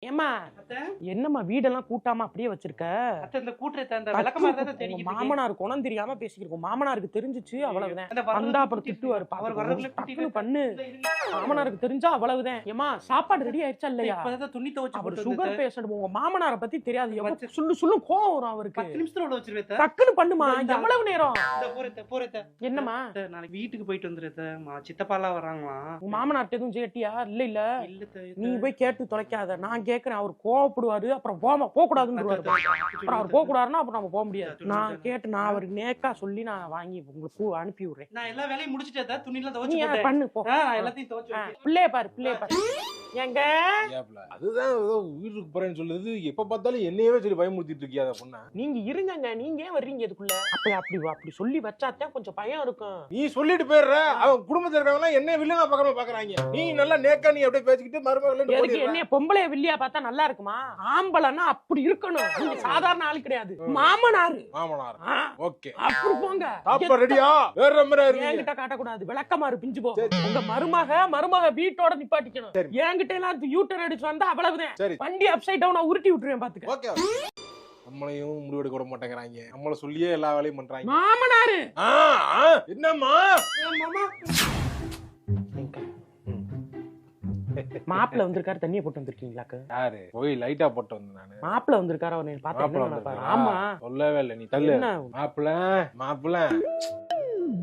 ஏமா என்னம்மா வீடெல்லாம் கூட்டாம அப்படியே வச்சிருக்க? மாமனார் குணம் தெரியாம பேசிக்கிறோம். மாமனாருக்கு தெரிஞ்சிச்சு அவ்வளவுதான். வந்தா அப்புறம் திட்டுவாரு. டக்குனு பண்ணு. மாமனாருக்கு தெரிஞ்சா அவ்வளவுதான். ஏமா சாப்பாடு ரெடி ஆயிடுச்சா இல்லையா? துணி துவைச்சு சுகர் பேஷண்ட். உங்க மாமனாரை பத்தி தெரியாது. சொல்லு கோவம் வரும் அவருக்கு. 10 நிமிஷத்துல வச்சிருவேன். டக்குனு பண்ணுமா. எவ்வளவு நேரம்? என்னமா நாளைக்கு வீட்டுக்கு போயிட்டு வந்துருத்தேன். சித்தப்பாலாம் வராங்களா? உங்க மாமனார்ட்ட எதுவும் சேட்டியா? இல்ல நீ போய் கேட்டு தொலைக்காத. நான் கேக்குறேன். அவர் கோவப்படுவாரு. அப்புறம் போக கூடாதுன்னு அப்புறம் அவர் போக கூடாதுன்னா அப்புறம் நம்ம போக முடியாது. நான் கேட்டு நான் அவருக்கு நேக்கா சொல்லி நான் வாங்கி உங்களுக்கு அனுப்பி விடுறேன். நான் எல்லா வேலையும் முடிச்சிட்டேன். துணிலாம் துவைச்சு பண்ணு போ. எல்லாத்தையும் துவைச்சு பிள்ளைய பாரு. எங்க அதுதான் ஏதோ வீட்டுக்கு போறேன்னு சொல்லுது. எப்ப பார்த்தாலும் என்னையவே சொல்லி பயமுறுத்திட்டு இருக்கியா அந்த பொண்ண? நீங்க இருங்கங்க. நீங்க ஏன் வர்றீங்க இதுக்குள்ள? அப்படி சொல்லி வச்சாதான் கொஞ்சம் பயம் இருக்கும். நீ சொல்லிட்டு போயிடுற. அவன் குடும்பத்துல இருக்கவங்க என்ன வில்லனா பாக்கணும் பாக்குறாங்க. நீ நல்லா நேக்கா நீ அப்படியே பேசிக்கிட்டு மருமகள் என்ன பொம்பளைய வில்லியா பார்த்தா நல்லா இருக்குமா? ஆம்பளைன்னா அப்படி இருக்கணும். நீங்க சாதாரண ஆள் கிடையாது. மாமனார் ஓகே அப்படி போங்க. சாப்பாடு ரெடியா? வேற மாதிரி என்கிட்ட காட்டக்கூடாது. விளக்கமாறு பிஞ்சு போ. உங்க மருமக வீட்டோட நிப்பாட்டிக்கணும். என்கிட்ட எல்லாம் யூட்டர் அடிச்சு வந்தா அவ்வளவுதான். வண்டி அப்சைட் டவுன் உருட்டி விட்டுருவேன் பாத்துக்க. ஓகே. நம்மளையும் முடிவெடுக்க விட மாட்டேங்கிறாங்க. நம்மள சொல்லியே எல்லா வேலையும் பண்றாங்க. மாமனாரு என்னம்மா? மாப்பிள்ள வந்திருக்காரு. தண்ணியை போட்டு வந்திருக்கீங்களாக்கு? யாரு? போய் லைட்டா போட்டு வந்தேன் நானு. மாப்பிள்ள வந்திருக்காரு. அவனை பார்த்தா ஆமா சொல்லவே இல்லை. நீ தள்ளு. மாப்பிள்ள